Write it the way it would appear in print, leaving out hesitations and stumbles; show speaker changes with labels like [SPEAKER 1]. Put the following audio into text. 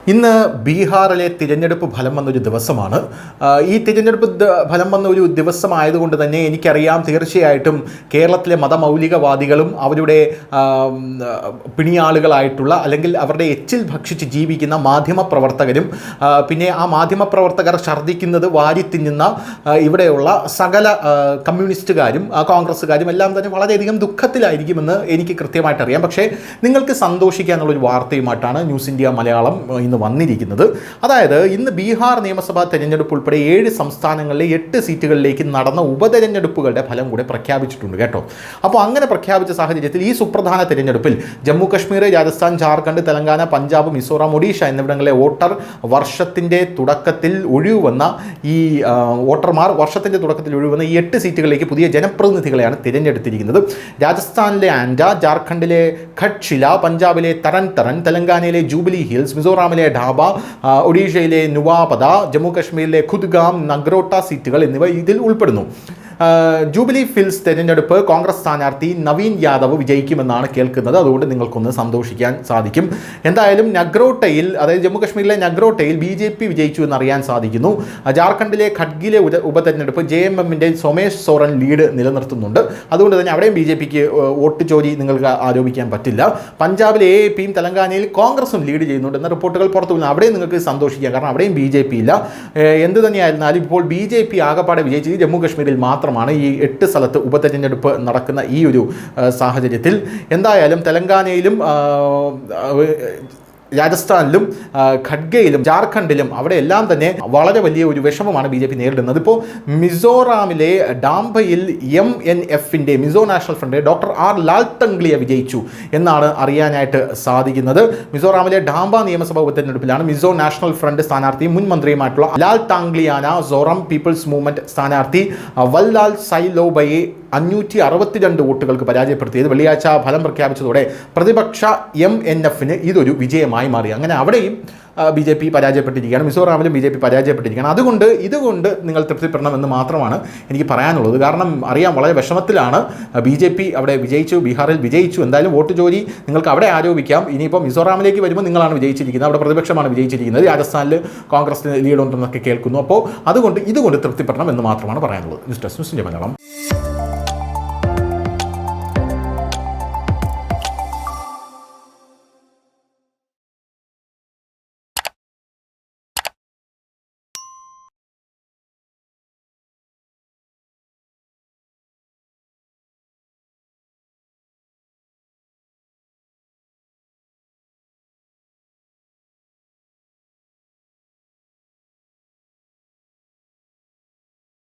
[SPEAKER 1] ഇന്ന് ബീഹാറിലെ തിരഞ്ഞെടുപ്പ് ഫലം വന്നൊരു ദിവസമാണ്. ഈ തിരഞ്ഞെടുപ്പ് ഫലം വന്ന ഒരു ദിവസമായതുകൊണ്ട് തന്നെ എനിക്കറിയാം തീർച്ചയായിട്ടും കേരളത്തിലെ മതമൗലികവാദികളും അവരുടെ പിണിയാളുകളായിട്ടുള്ള അല്ലെങ്കിൽ അവരുടെ എച്ചിൽ ഭക്ഷിച്ച് ജീവിക്കുന്ന മാധ്യമപ്രവർത്തകരും പിന്നെ ആ മാധ്യമപ്രവർത്തകർ ഛർദ്ദിക്കുന്നത് വാരി തിന്നുന്ന ഇവിടെയുള്ള സകല കമ്മ്യൂണിസ്റ്റുകാരും കോൺഗ്രസ്സുകാരും എല്ലാം തന്നെ വളരെയധികം ദുഃഖത്തിലായിരിക്കുമെന്ന് എനിക്ക് കൃത്യമായിട്ട് അറിയാം. പക്ഷേ നിങ്ങൾക്ക് സന്തോഷിക്കാനുള്ളൊരു വാർത്തയുമായിട്ടാണ് ന്യൂസ് ഇന്ത്യ മലയാളം ഇന്ന് വന്നിരിക്കുന്നത്. അതായത് ഇന്ന് ബീഹാർ നിയമസഭാ തെരഞ്ഞെടുപ്പ് ഉൾപ്പെടെ 7 സംസ്ഥാനങ്ങളിലെ 8 സീറ്റുകളിലേക്ക് നടന്ന ഉപതെരഞ്ഞെടുപ്പുകളുടെ ഫലം കൂടെ പ്രഖ്യാപിച്ചിട്ടുണ്ട് കേട്ടോ. അപ്പോൾ അങ്ങനെ പ്രഖ്യാപിച്ച സാഹചര്യത്തിൽ ഈ സുപ്രധാന തെരഞ്ഞെടുപ്പിൽ ജമ്മു കശ്മീർ, രാജസ്ഥാൻ, ജാർഖണ്ഡ്, തെലങ്കാന, പഞ്ചാബ്, മിസോറാം, ഒഡീഷ എന്നിവിടങ്ങളിലെ വോട്ടർ വർഷത്തിൻ്റെ തുടക്കത്തിൽ ഒഴിവുവന്ന ഈ വോട്ടർമാർ വർഷത്തിൻ്റെ തുടക്കത്തിൽ ഒഴിവുവന്ന ഈ 8 സീറ്റുകളിലേക്ക് പുതിയ ജനപ്രതിനിധികളെയാണ് തിരഞ്ഞെടുത്തിരിക്കുന്നത്. രാജസ്ഥാനിലെ ആൻഡ, ജാർഖണ്ഡിലെ ഖട്ഷില, പഞ്ചാബിലെ തരൻ തരൻ, തെലങ്കാനയിലെ ജൂബിലി ഹിൽസ്, മിസോറാമിലെ ഢാബ, ഒഡീഷയിലെ നുവാപദ, ജമ്മു കശ്മീരിലെ ഖുദ്ഗാം, നഗ്രോട്ട സീറ്റുകൾ എന്നിവ ഇതിൽ ഉൾപ്പെടുന്നു. ജൂബിലി ഹിൽസ് തെരഞ്ഞെടുപ്പ് കോൺഗ്രസ് സ്ഥാനാർത്ഥി നവീൻ യാദവ് വിജയിക്കുമെന്നാണ് കേൾക്കുന്നത്. അതുകൊണ്ട് നിങ്ങൾക്കൊന്ന് സന്തോഷിക്കാൻ സാധിക്കും. എന്തായാലും നഗ്രോട്ടയിൽ, അതായത് ജമ്മു കശ്മീരിലെ നഗ്രോട്ടയിൽ BJP വിജയിച്ചു എന്നറിയാൻ സാധിക്കുന്നു. ജാർഖണ്ഡിലെ ഖഡ്ഗിലെ ഉപതെരഞ്ഞെടുപ്പ് JMMൻ്റെ സോമേഷ് സോറൻ ലീഡ് നിലനിർത്തുന്നുണ്ട്. അതുകൊണ്ട് തന്നെ അവിടെയും BJPക്ക് വോട്ട് ചോരി നിങ്ങൾക്ക് ആരോപിക്കാൻ പറ്റില്ല. പഞ്ചാബിലെ AAPയും തെലങ്കാനയിൽ കോൺഗ്രസും ലീഡ് ചെയ്യുന്നുണ്ട് എന്ന റിപ്പോർട്ടുകൾ പുറത്തു വന്നു. അവിടെയും നിങ്ങൾക്ക് സന്തോഷിക്കാം, കാരണം അവിടെയും BJP ഇല്ല. എന്ത് തന്നെയായിരുന്നാലും ഇപ്പോൾ BJP ആകപ്പാടെ വിജയിച്ചത് ജമ്മു കശ്മീരിൽ മാത്രമാണ്. ഈ 8 സ്ഥലത്ത് ഉപതെരഞ്ഞെടുപ്പ് നടക്കുന്ന ഈ ഒരു സാഹചര്യത്തിൽ എന്തായാലും തെലങ്കാനയിലും രാജസ്ഥാനിലും ഖഡ്ഗയിലും ജാർഖണ്ഡിലും അവിടെ എല്ലാം തന്നെ വളരെ വലിയ ഒരു വിഷമമാണ് BJP നേരിടുന്നത്. ഇപ്പോൾ മിസോറാമിലെ ഡാംബയിൽ MNFൻ്റെ Mizo national front doctor R Lalthanglia വിജയിച്ചു എന്നാണ് അറിയാനായിട്ട് സാധിക്കുന്നത്. മിസോറാമിലെ ഡാംബ നിയമസഭാ ഉപതെരഞ്ഞെടുപ്പിലാണ് മിസോ നാഷണൽ ഫ്രണ്ട് സ്ഥാനാർത്ഥി മുൻ മന്ത്രിയുമായിട്ടുള്ള ലാൽതാംഗ്ലിയാന സോറം പീപ്പിൾസ് മൂവ്മെൻറ്റ് സ്ഥാനാർത്ഥി വല്ലാൽ സൈലോബയെ 562 വോട്ടുകൾക്ക് പരാജയപ്പെടുത്തിയത്. വെള്ളിയാഴ്ച ഫലം പ്രഖ്യാപിച്ചതോടെ പ്രതിപക്ഷ MNFന് ഇതൊരു വിജയമായി മാറി. അങ്ങനെ അവിടെയും BJP പരാജയപ്പെട്ടിരിക്കുകയാണ്, മിസോറാമിലും BJP പരാജയപ്പെട്ടിരിക്കുകയാണ്. ഇതുകൊണ്ട് നിങ്ങൾ തൃപ്തിപ്പെടണമെന്ന് മാത്രമാണ് എനിക്ക് പറയാനുള്ളത്. കാരണം അറിയാം, വളരെ വിഷമത്തിലാണ് BJP അവിടെ വിജയിച്ചു, ബീഹാറിൽ വിജയിച്ചു. എന്തായാലും വോട്ട് ജോലി നിങ്ങൾക്ക് അവിടെ ആരോപിക്കാം. ഇനിയിപ്പോൾ മിസോറാമിലേക്ക് വരുമ്പോൾ നിങ്ങളാണ് വിജയിച്ചിരിക്കുന്നത്, അവിടെ പ്രതിപക്ഷമാണ് വിജയിച്ചിരിക്കുന്നത്. രാജസ്ഥാനിൽ കോൺഗ്രസിന് ലീഡ് ഉണ്ടെന്നൊക്കെ കേൾക്കുന്നു. അപ്പോൾ ഇതുകൊണ്ട് തൃപ്തിപ്പെടണം എന്ന് മാത്രമാണ് പറയാനുള്ളത്. News desk news India Malayalam.